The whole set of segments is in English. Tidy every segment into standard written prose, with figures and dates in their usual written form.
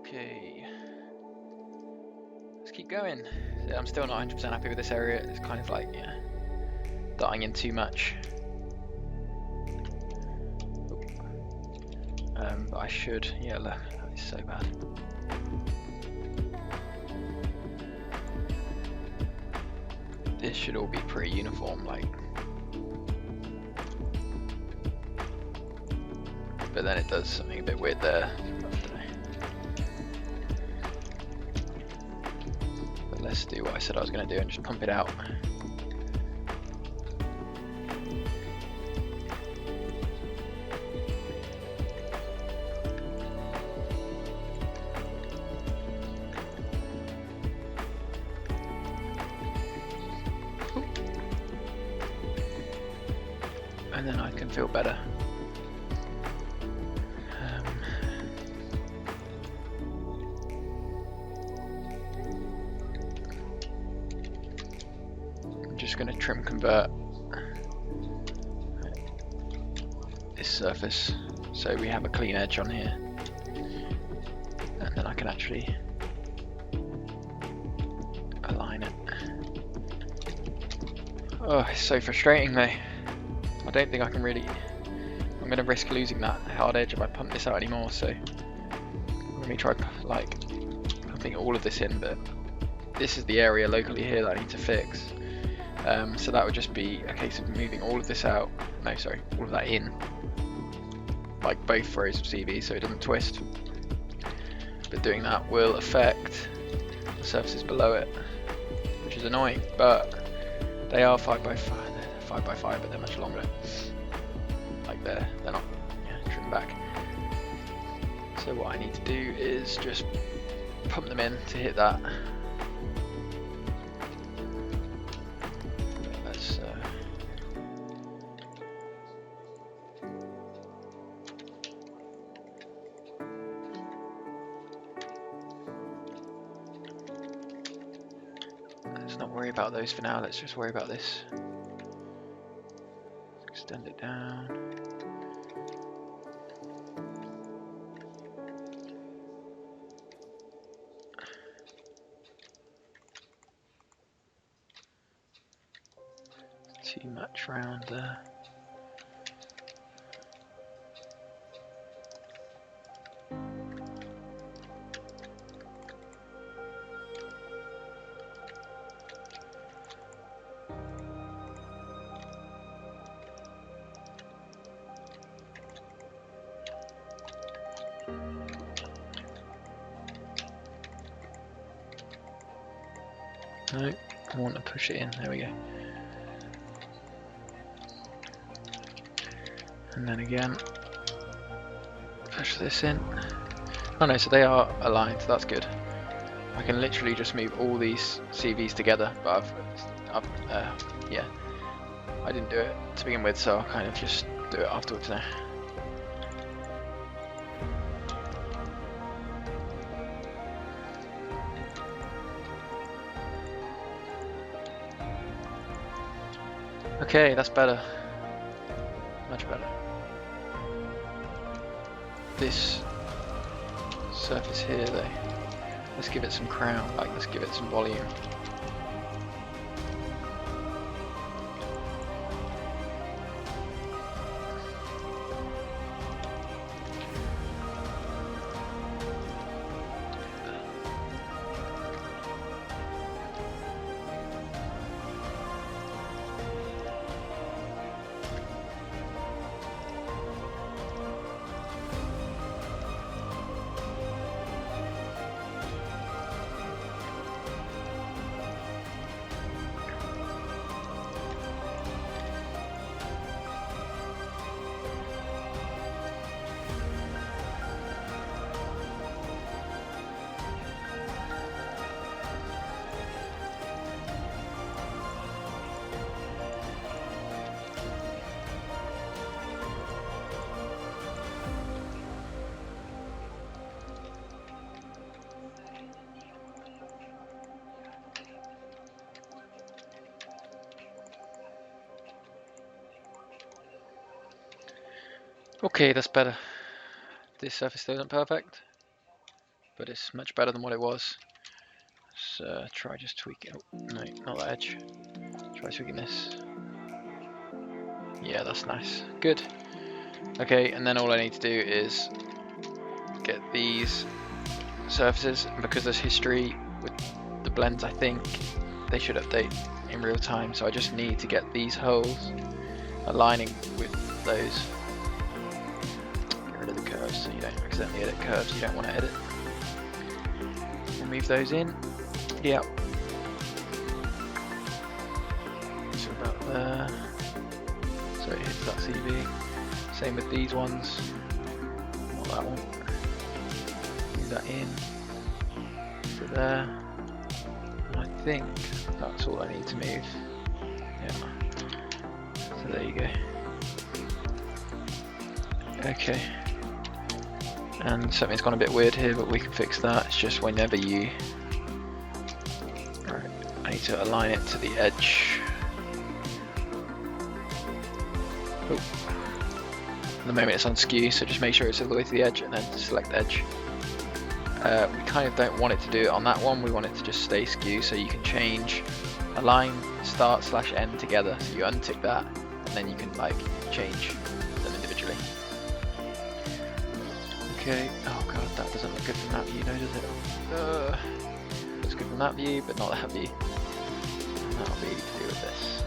Okay, let's keep going. I'm still not 100% happy with this area. It's kind of like, yeah, dying in too much. But I should, yeah, look, that is so bad. This should all be pretty uniform, like. But then it does something a bit weird there. But let's do what I said I was going to do and just pump it out. And then I can feel better. I'm just going to trim convert this surface so we have a clean edge on here, and then I can actually align it. Oh, it's so frustrating though. I don't think I can really, I'm going to risk losing that hard edge if I pump this out anymore, so let me try like pumping all of this in, but this is the area locally here that I need to fix. So that would just be a case of moving all of this out, no sorry, all of that in, like both rows of CV so it doesn't twist. But doing that will affect the surfaces below it, which is annoying, but they are 5x5, they're 5x5, but they're much longer. Like they're not trimmed back. So what I need to do is just pump them in to hit that. Let's not worry about those for now. Let's just worry about this. Extend it down. Too much round there. No, I want to push it in. There we go. And then again, push this in. Oh no, so they are aligned, so that's good. I can literally just move all these CVs together, but yeah, I didn't do it to begin with, so I'll kind of just do it afterwards now. Okay, that's better. Much better. This surface here though, let's give it some crown, like let's give it some volume. Okay, that's better. This surface still isn't perfect. but it's much better than what it was. So try just tweaking. Oh, no, not that edge. Try tweaking this. Yeah, that's nice. Good. Okay, and then all I need to do is get these surfaces, and because there's history with the blends, I think they should update in real time. So I just need to get these holes aligning with those. Get rid of the curves so you don't accidentally edit curves you don't want to edit. Move those in. Yeah. So about there. So it hits that CV. Same with these ones. Not that one. Move that in. To there. And I think that's all I need to move. Yeah. So there you go. Okay. And something's gone a bit weird here, but we can fix that. It's just whenever you... Right, I need to align it to the edge. Oh. At the moment it's on skew, so just make sure it's all the way to the edge and then select edge. We kind of don't want it to do it on that one, we want it to just stay skew, so you can change align start / end together. So you untick that, and then you can like change them individually. Okay, oh god, that doesn't look good from that view, no, does it? Looks good from that view, but not that view. And that'll be to do with this.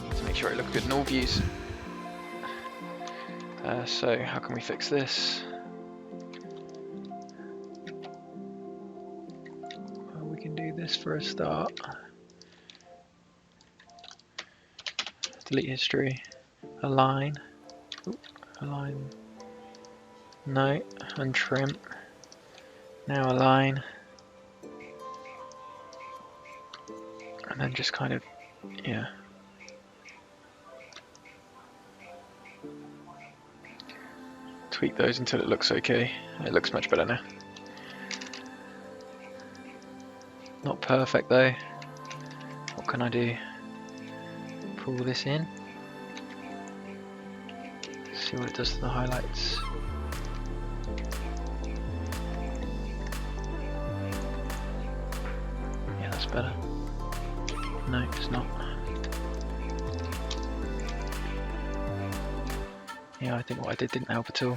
You need to make sure it looks good in all views. So, how can we fix this? Well, we can do this for a start. Delete history, align, align, no, untrim, now align, and then just kind of, yeah. Tweak those until it looks okay. It looks much better now. Not perfect though. What can I do? Pull this in, see what it does to the highlights. Yeah, that's better. No, it's not. Yeah, I think what I did didn't help at all.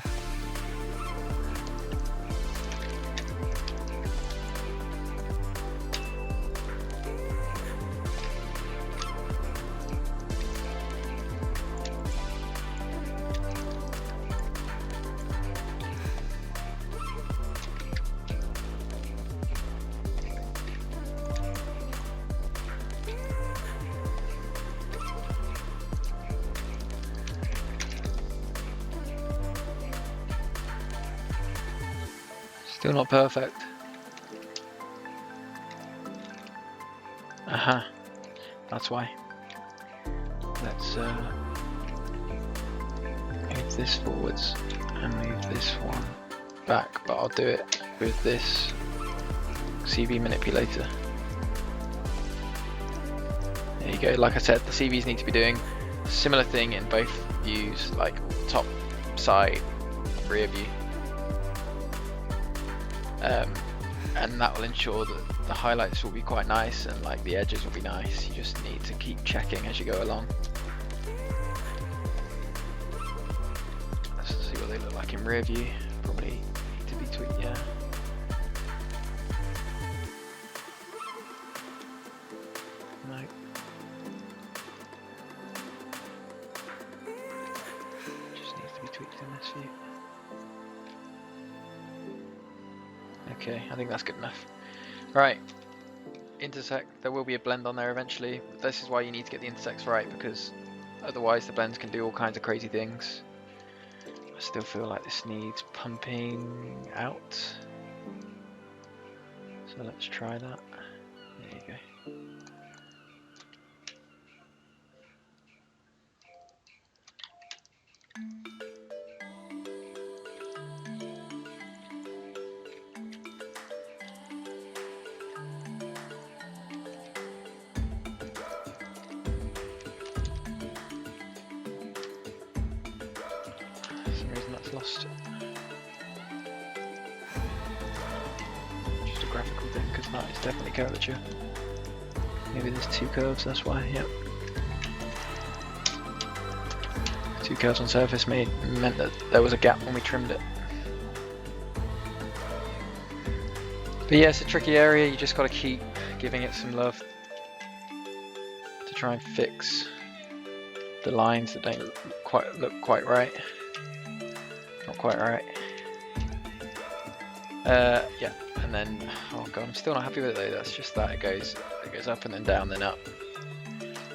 Still not perfect. Aha, that's why. Let's move this forwards and move this one back, but I'll do it with this CV manipulator. There you go. Like I said, the CVs need to be doing a similar thing in both views, like top, side, rear view. And that will ensure that the highlights will be quite nice and like the edges will be nice. You just need to keep checking as you go along. Let's see what they look like in rear view. Probably need to be tweaked, yeah. No. Just needs to be tweaked in this view. Okay, I think that's good enough. Right, intersect, there will be a blend on there eventually. This is why you need to get the intersects right, because otherwise the blends can do all kinds of crazy things. I still feel like this needs pumping out. So let's try that. There you go. lost it. Just a graphical thing, because no, it's definitely curvature. Maybe there's two curves, that's why, yep. Two curves on surface meant that there was a gap when we trimmed it. But yeah, it's a tricky area, you just got to keep giving it some love to try and fix the lines that don't look quite right. Not quite right. Yeah, and then, oh god, I'm still not happy with it though. That's just that, it goes up and then down, then up.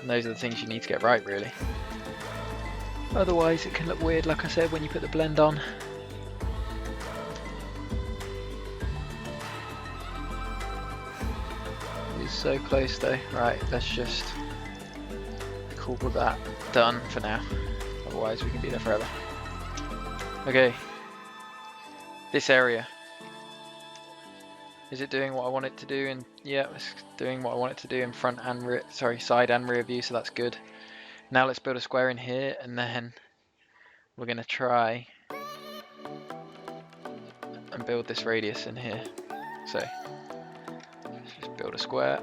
And those are the things you need to get right, really. Otherwise it can look weird, like I said, when you put the blend on. It's so close though. Right, let's just call that done for now. Otherwise we can be there forever. Okay. This area. Is it doing what I want it to do? And yeah, it's doing what I want it to do in front and rear, sorry, side and rear view, so that's good. Now let's build a square in here, and then we're going to try and build this radius in here. So let's just build a square.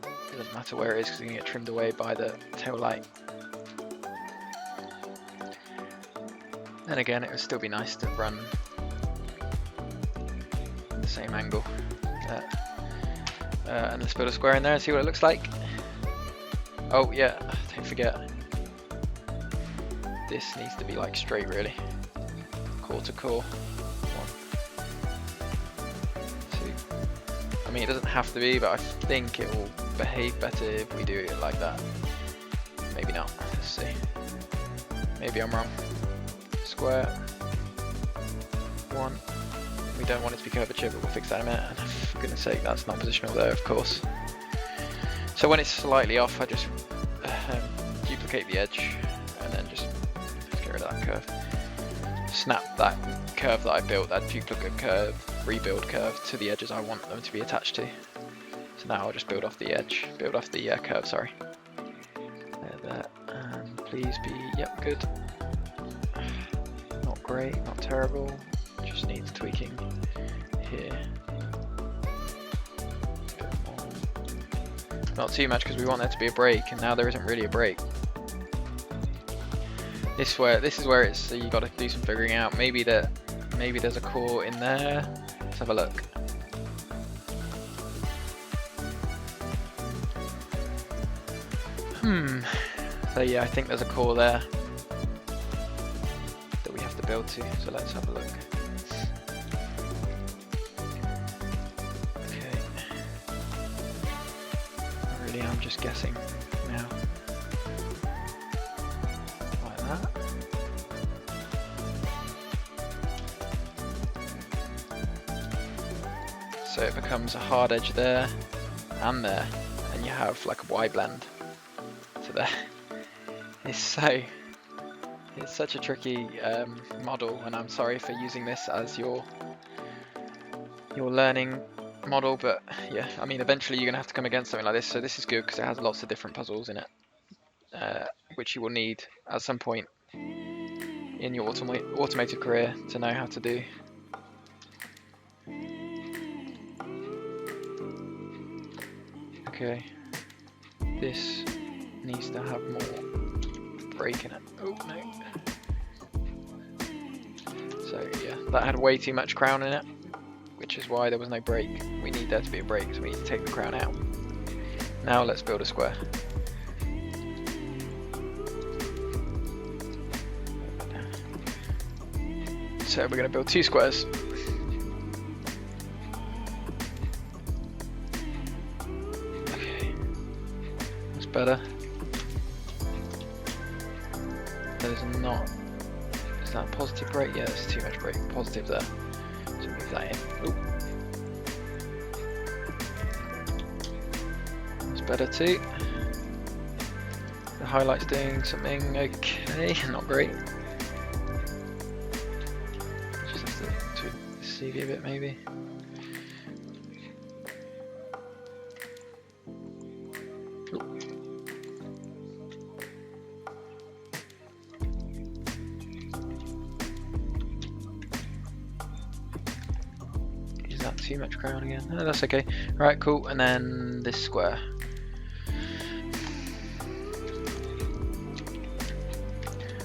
It doesn't matter where it is because it can get trimmed away by the tail light. And again, it would still be nice to run the same angle. And let's build a square in there and see what it looks like. Oh yeah, don't forget, this needs to be like straight really. Core to core. 1, 2. I mean, it doesn't have to be, but I think it will behave better if we do it like that. Maybe not, let's see. Maybe I'm wrong. Square. 1. We don't want it to be curvature, but we'll fix that in a minute. And for goodness sake, that's not positional there, of course. So when it's slightly off, I just duplicate the edge and then just get rid of that curve. Snap that curve that I built, that duplicate curve, rebuild curve, to the edges I want them to be attached to. So now I'll just build off the edge, build off the curve, sorry. There, and please be, yep, good. Not great, not terrible. Just needs tweaking here. Not too much because we want there to be a break, and now there isn't really a break. This is where it's, so you got to do some figuring out. Maybe there's a core in there. Let's have a look. So yeah, I think there's a core there that we have to build to. So let's have a look. I'm just guessing now. Like that. So it becomes a hard edge there and there, and you have like a Y blend to there. It's such a tricky model, and I'm sorry for using this as your learning model, but yeah, I mean, eventually you're gonna have to come against something like this, so this is good because it has lots of different puzzles in it, which you will need at some point in your automated career to know how to do. Okay, this needs to have more break in it. Oh no. So yeah, that had way too much crown in it, which is why there was no break. We need there to be a break, so we need to take the crown out. Now let's build a square. So we're going to build 2 squares. Okay, that's better. There's not, is that a positive break? Yeah, there's too much break. Positive there. So move that in. Ooh. That's better too. The highlight's doing something okay, not great. Just have to tweak the CV a bit maybe. Is that too much crown again? No, that's okay. Right, cool. And then this square.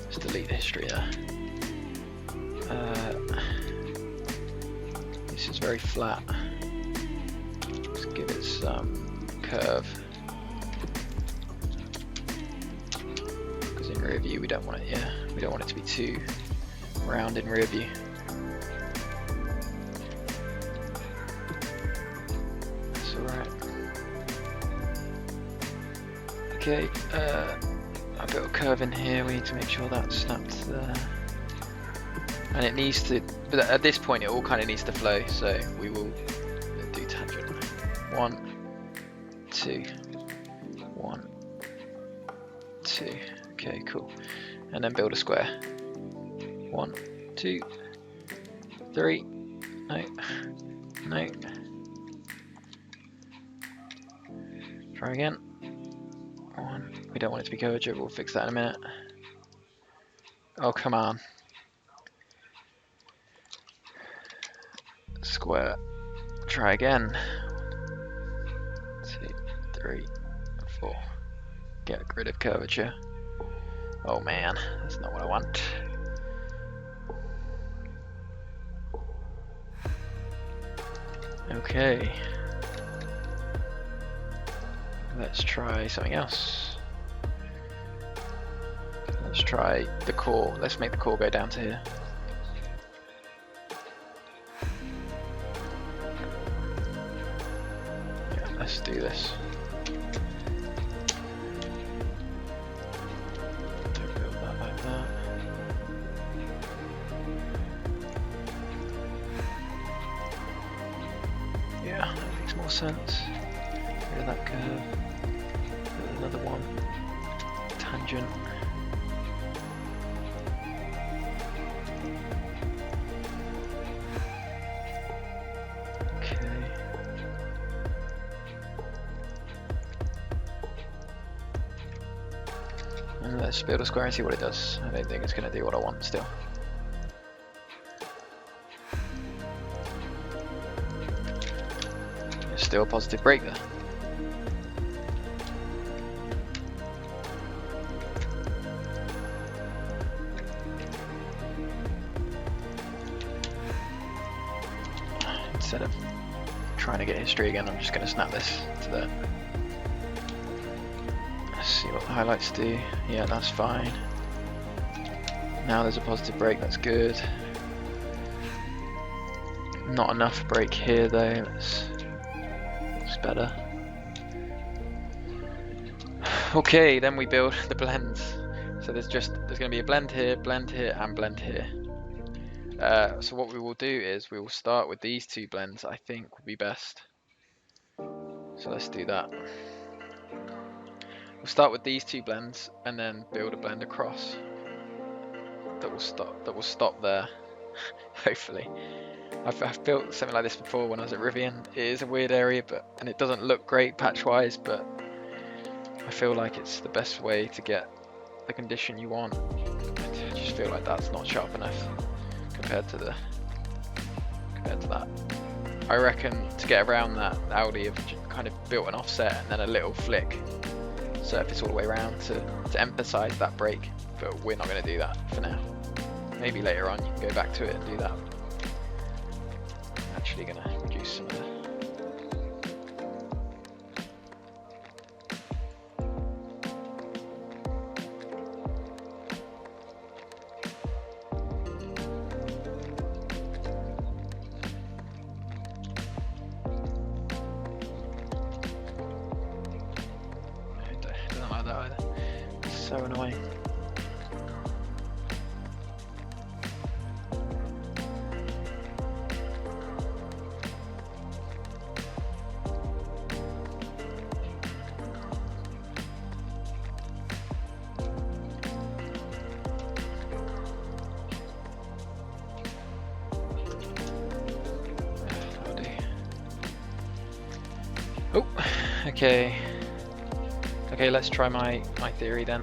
Let's delete the history there. This is very flat. Let's give it some curve. Because in rear view we don't want it, yeah, we don't want it to be too round in rear view. That's alright. Okay, I built a curve in here, we need to make sure that's snapped there. And it needs to, but at this point it all kind of needs to flow, so we will do tangent. 1, 2, 1, 2. Okay, cool. And then build a square. 1, 2, 3. No, no. Try again. 1. We don't want it to be curvature. We'll fix that in a minute. Oh, come on. Square. Try again. 2, 3, 4. Get rid of curvature. Oh man, that's not what I want. Okay. Let's try something else. Let's try the core. Let's make the core go down to here. Let's do this. Build that like that. Yeah, that makes more sense. Rid of that curve. Build another one. Tangent. Let's build a square and see what it does. I don't think it's going to do what I want still. There's still a positive break there. Instead of trying to get history again, I'm just going to snap this to there. See what the highlights do. Yeah, that's fine. Now there's a positive break, that's good. Not enough break here though, it's better. Okay, then we build the blends. So there's going to be a blend here, and blend here. So what we will do is we will start with these two blends, I think would be best. So let's do that. We'll start with these two blends and then build a blend across that will stop there. Hopefully. I've built something like this before when I was at Rivian. It is a weird area, and it doesn't look great patch wise, but I feel like it's the best way to get the condition you want. I just feel like that's not sharp enough compared to that. I reckon to get around that, Audi have kind of built an offset and then a little flick surface all the way around to emphasize that break, but we're not going to do that for now. Maybe later on you can go back to it and do that. I'm actually going to reduce some of the so annoying. Oh, okay. Okay, let's try my theory then.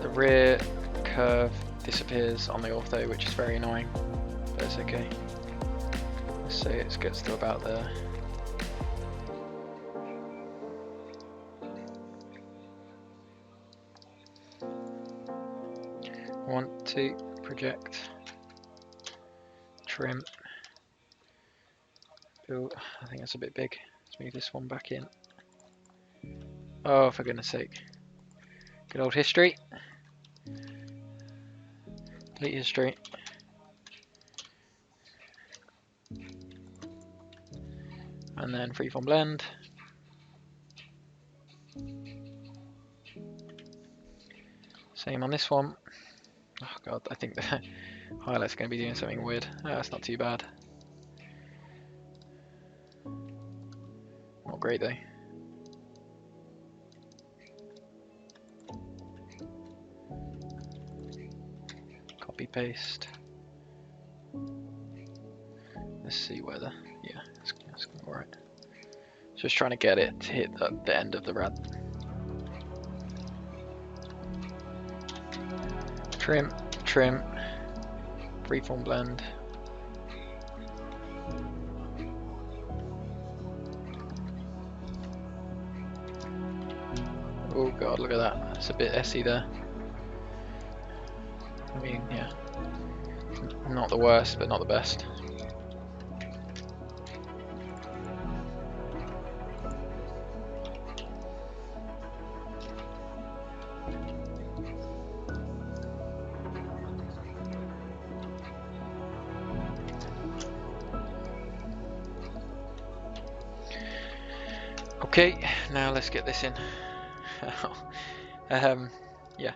The rear curve disappears on the ortho, which is very annoying, but it's okay. Let's say it gets to about there. Want to project, trim, build. I think that's a bit big. Let's move this one back in. Oh, for goodness sake. Good old history. Delete history. And then freeform blend. Same on this one. Oh god, I think the highlight's going to be doing something weird. Oh, that's not too bad. Not great though. Copy paste. Let's see whether, yeah, that's alright. Just trying to get it to hit the end of the rad. Trim, trim, freeform blend. Oh god, look at that. It's a bit essy there. I mean, yeah. Not the worst, but not the best. Okay, now let's get this in. Yeah.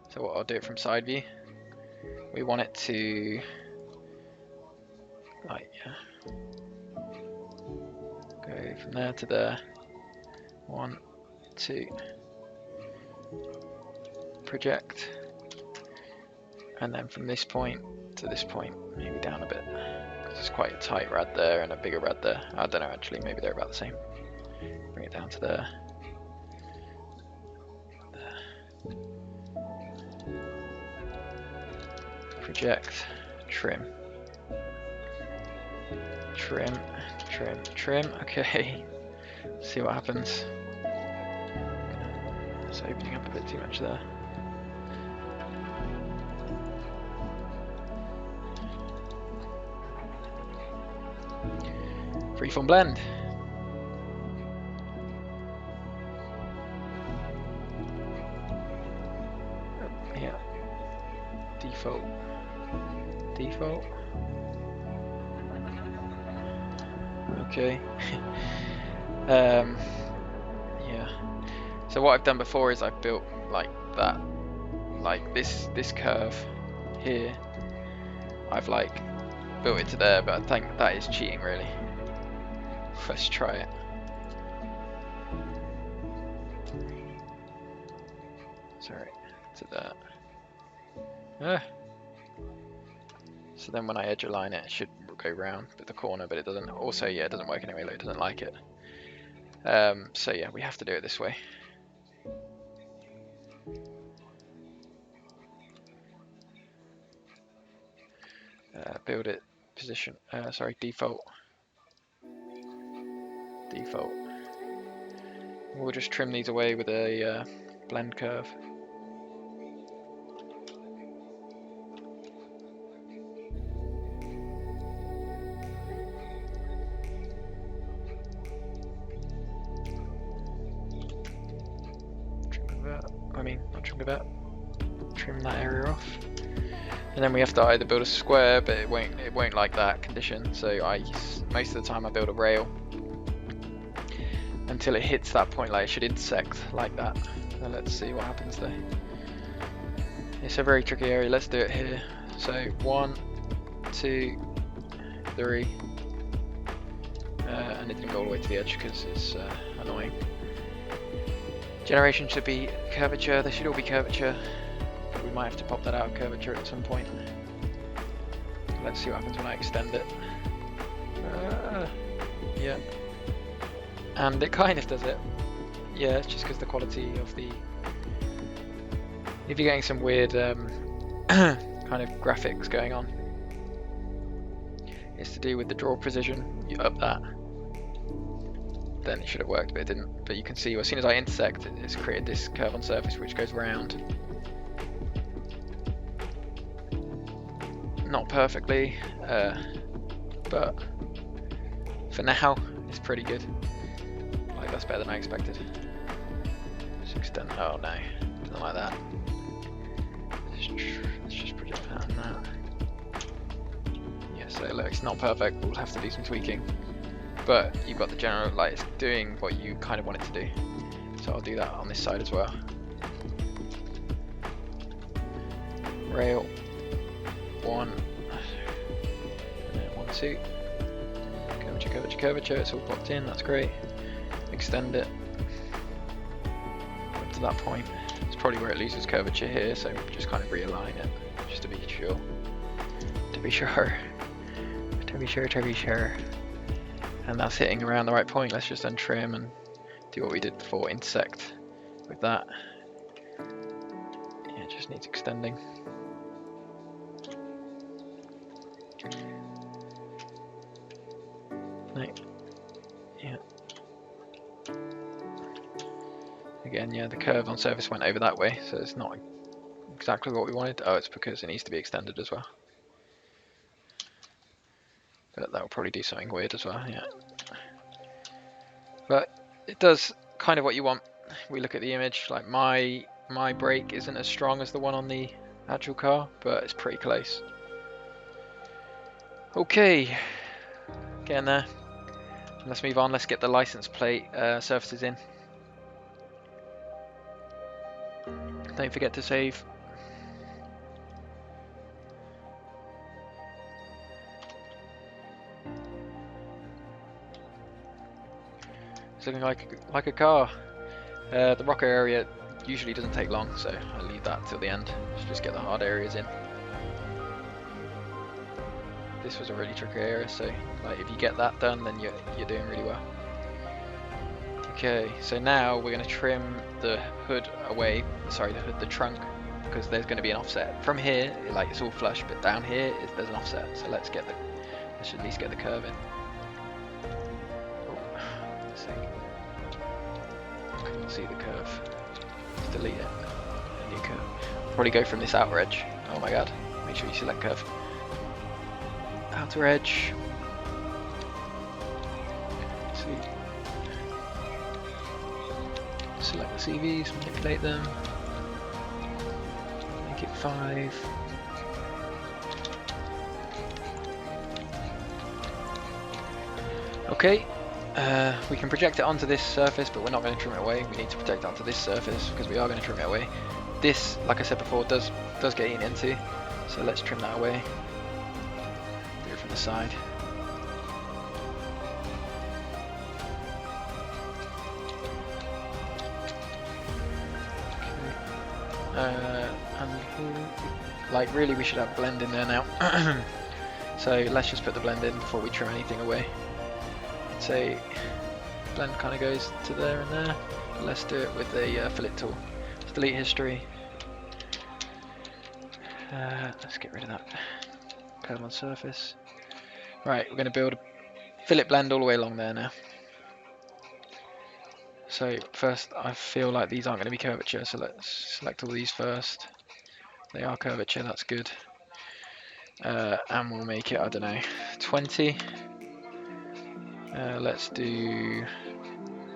So what I'll do it from side view. We want it to, like, yeah, go from there to there. 1, 2, project, and then from this point to this point, maybe down a bit. Because it's quite a tight rad there and a bigger rad there. I don't know actually, maybe they're about the same. Bring it down to there. Project, trim, trim, trim, trim. Okay, see what happens. It's opening up a bit too much there. Freeform blend. Oh, yeah. Default. Default. Okay. Yeah. So what I've done before is I've built like that, like this curve here. I've like built it to there, but I think that is cheating really. Let's try it. Sorry, to that. So then when I edge align it, it should go round with the corner, but it doesn't. Also, yeah, it doesn't work anyway. It doesn't like it. So yeah, we have to do it this way. Build it, position. Sorry, default. Default. We'll just trim these away with a blend curve. Trim that area off, and then we have to either build a square, but it won't like that condition. So most of the time I build a rail until it hits that point. Like it should intersect like that. So let's see what happens there. It's a very tricky area. Let's do it here. So 1, 2, 3, and it didn't go all the way to the edge because it's annoying. Generation should be curvature. They should all be curvature. But we might have to pop that out of curvature at some point. Let's see what happens when I extend it. Yeah. And it kind of does it. Yeah, it's just because the quality of the... If you're getting some weird kind of graphics going on, It's to do with the draw precision. You up that, then it should have worked, but it didn't. But you can see as soon as I intersect, it's created this curve on surface which goes round. Not perfectly, but for now it's pretty good. Like, that's better than I expected. Let's extend. Oh no, something like that. Let's just project that and that. Yeah, so look, it's not perfect. We'll have to do some tweaking, but you've got the general, like, it's doing what you kind of want it to do. So I'll do that on this side as well. Rail 1, 1, 2. Curvature, curvature, curvature. It's all popped in. That's great. Extend it up to that point. It's probably where it loses curvature here, so just kind of realign it, just to be sure. To be sure. To be sure. To be sure. And that's hitting around the right point. Let's just untrim and do what we did before. Intersect with that. Yeah, it just needs extending. Right. Yeah. Again, yeah, the curve on surface went over that way, so it's not exactly what we wanted. Oh, it's because it needs to be extended as well. But that will probably do something weird as well, yeah. But it does kind of what you want. We look at the image, like my brake isn't as strong as the one on the actual car, but it's pretty close. Okay, getting there. Let's move on. Let's get the license plate surfaces in. Don't forget to save. It's looking like a car. The rocker area usually doesn't take long, so I'll leave that till the end. Let's just get the hard areas in. This was a really tricky area, so like if you get that done, then you're doing really well. Okay, so now we're going to trim the hood away. Sorry, the trunk, because there's going to be an offset from here. Like, it's all flush, but down here there's an offset. So let's at least get the curve in. Oh, let's see. Couldn't see the curve. Let's delete it. A new curve. Probably go from this outer edge. Oh my god! Make sure you select curve. Outer edge. Let's see. Select the CVs, manipulate them. Make it 5. Okay. We can project it onto this surface, but we're not going to trim it away. We need to project it onto this surface because we are going to trim it away. This, like I said before, does get eaten into, so let's trim that away. Do it from the side. And like, really, we should have blend in there now. So let's just put the blend in before we trim anything away. So blend kind of goes to there and there. Let's do it with the fillet tool. Let's delete history. Let's get rid of that curve on surface. Right, we're going to build a fillet blend all the way along there now. So first, I feel like these aren't going to be curvature, so let's select all these first. They are curvature, that's good. And we'll make it, I don't know, 20. Let's do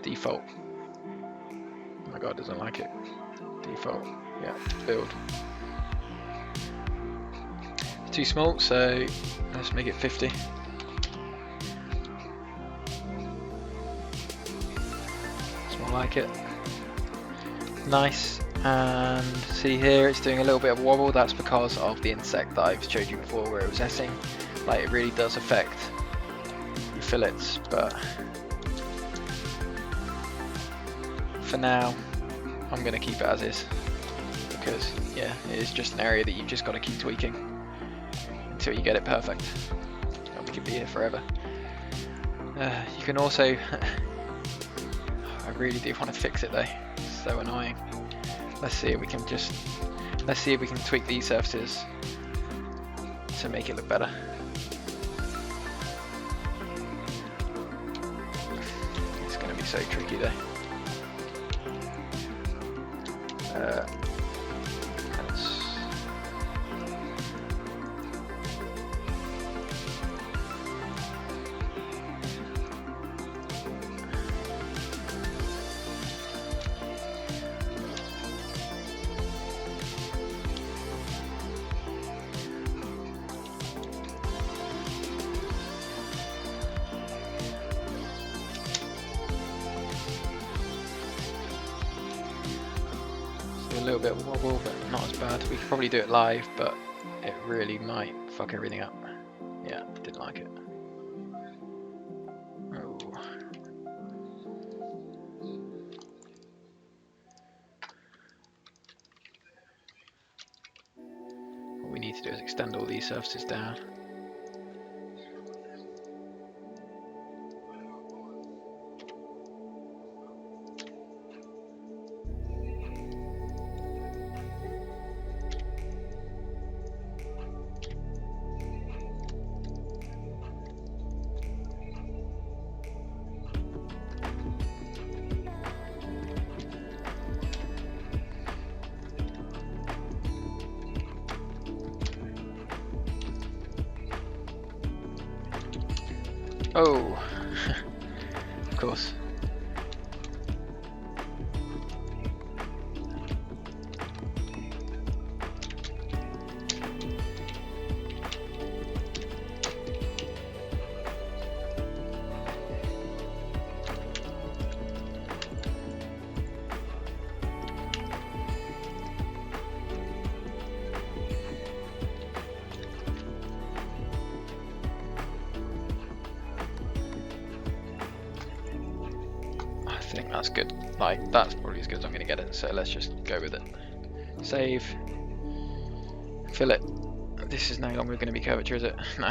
default. Oh my god, doesn't like it. Default, yeah, build. It's too small, so let's make it 50. Like it. Nice. And see here, it's doing a little bit of wobble. That's because of the insect that I've showed you before where it was S-ing. Like, it really does affect your fillets, but for now I'm going to keep it as is, because yeah, it is just an area that you've just got to keep tweaking until you get it perfect, and we could be here forever. You can also I really do want to fix it though. It's so annoying. Let's see if we can tweak these surfaces to make it look better. so tricky though. Let's... a little bit of wobble, but not as bad. We could probably do it live, but it really might fuck everything up. Yeah, didn't like it. Oh. What we need to do is extend all these surfaces down. Oh, of course. I think that's good. Like, that's probably as good as I'm going to get it, so let's just go with it. Save. Fill it. This is no longer going to be curvature, is it? No.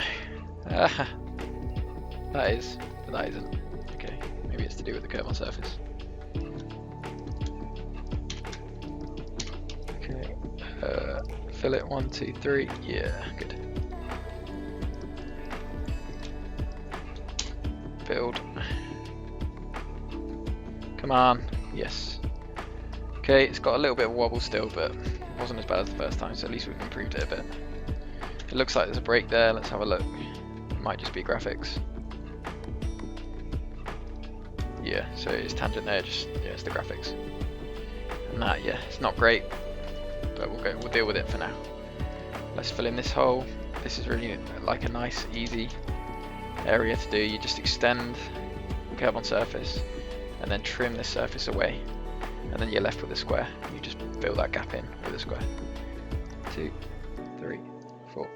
That is, but that isn't. Okay, maybe it's to do with the curve on surface. Okay. Fill it. 1, 2, 3. Yeah, good. Build. Come on, yes. Okay, it's got a little bit of wobble still, but it wasn't as bad as the first time, so at least we've improved it a bit. It looks like there's a break there, let's have a look. It might just be graphics. Yeah, so it's tangent there, just, yeah, it's the graphics. And that, yeah, it's not great, but we'll deal with it for now. Let's fill in this hole. This is really like a nice, easy area to do. You just extend the curve on surface, and then trim this surface away, and then you're left with a square. You just fill that gap in with a square. 2, 3, 4.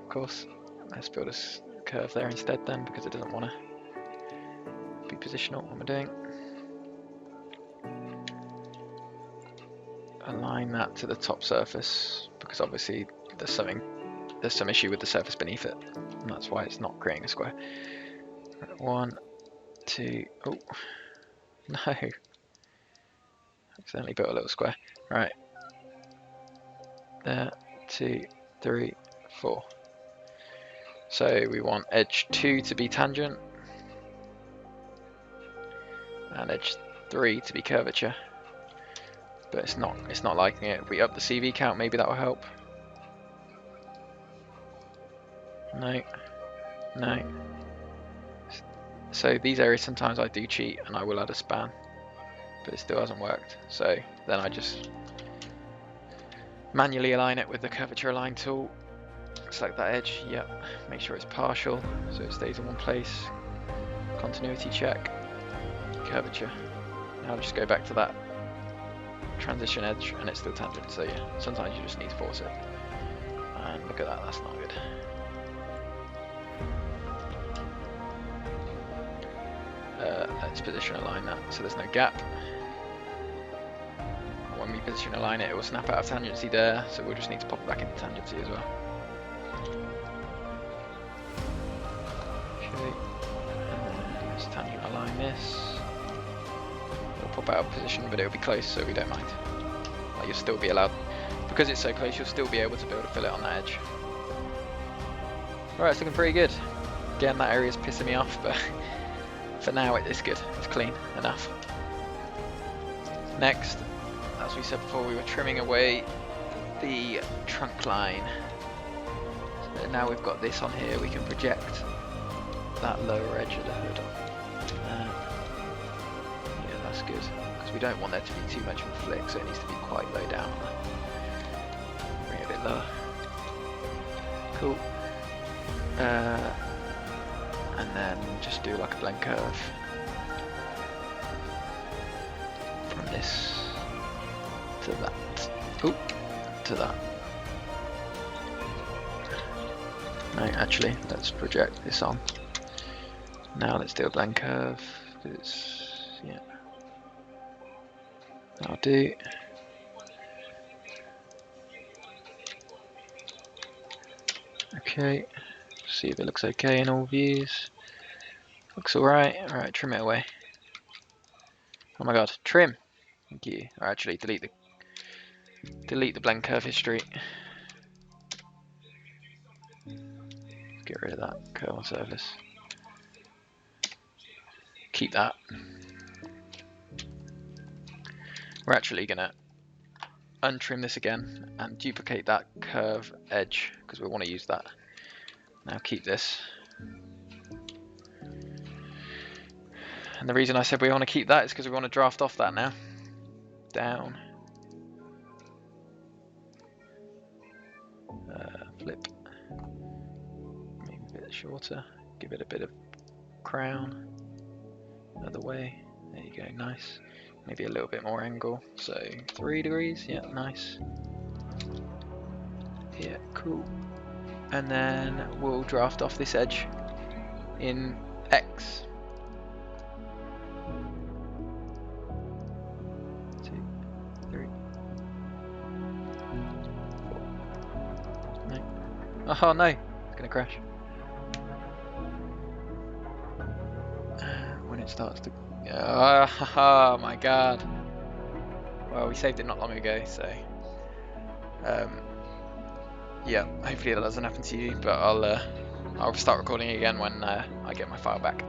Of course, let's build a curve there instead then, because it doesn't want to be positional. What am I doing? Align that to the top surface, because obviously there's some issue with the surface beneath it, and that's why it's not creating a square. 1, 2, oh no, accidentally built a little square. Right, there, 2, 3, 4. So we want edge 2 to be tangent and edge 3 to be curvature, but it's not liking it. If we up the CV count, maybe that will help. No, no. So these areas sometimes I do cheat and I will add a span, but it still hasn't worked. So then I just manually align it with the curvature align tool. Select that edge, yep, make sure it's partial so it stays in one place. Continuity check, curvature. Now just go back to that transition edge and it's still tangent, so yeah, sometimes you just need to force it. And look at that, that's not good. Let's position align that so there's no gap. When we position align it, it will snap out of tangency there, so we'll just need to pop it back into tangency as well. Okay, and then let's tangent align this. It'll pop out of position, but it'll be close, so we don't mind. Like, you'll still be allowed, because it's so close, you'll still be able to build a fillet on that edge. Alright, it's looking pretty good. Again, that area's pissing me off, but for now it's good, it's clean enough. Next, as we said before, we were trimming away the trunk line. So now we've got this on here, we can project that lower edge of the hood. Yeah, that's good, because we don't want there to be too much of a flick, so it needs to be quite low down. Bring it a bit lower. Cool. And then just do like a blend curve from this to that. Oop, to that. No, actually, let's project this on. Now let's do a blend curve. Yeah, that'll do. Okay, see if it looks okay in all views. Looks alright. Alright, trim it away. Oh my god, trim! Thank you. Or actually, delete the blend curve history. Get rid of that curve on surface. Keep that. We're actually gonna untrim this again and duplicate that curve edge because we want to use that. Now keep this. And the reason I said we want to keep that is because we want to draft off that now. Down. Flip. Maybe a bit shorter. Give it a bit of crown. Other way. There you go, nice. Maybe a little bit more angle. So 3 degrees, yeah, nice. Yeah, cool. And then we'll draft off this edge in X. 2, 3, 4. No. Oh no, it's gonna crash. When it starts to. Oh my god. Well, we saved it not long ago, so. Yeah, hopefully that doesn't happen to you, but I'll start recording again when I get my file back.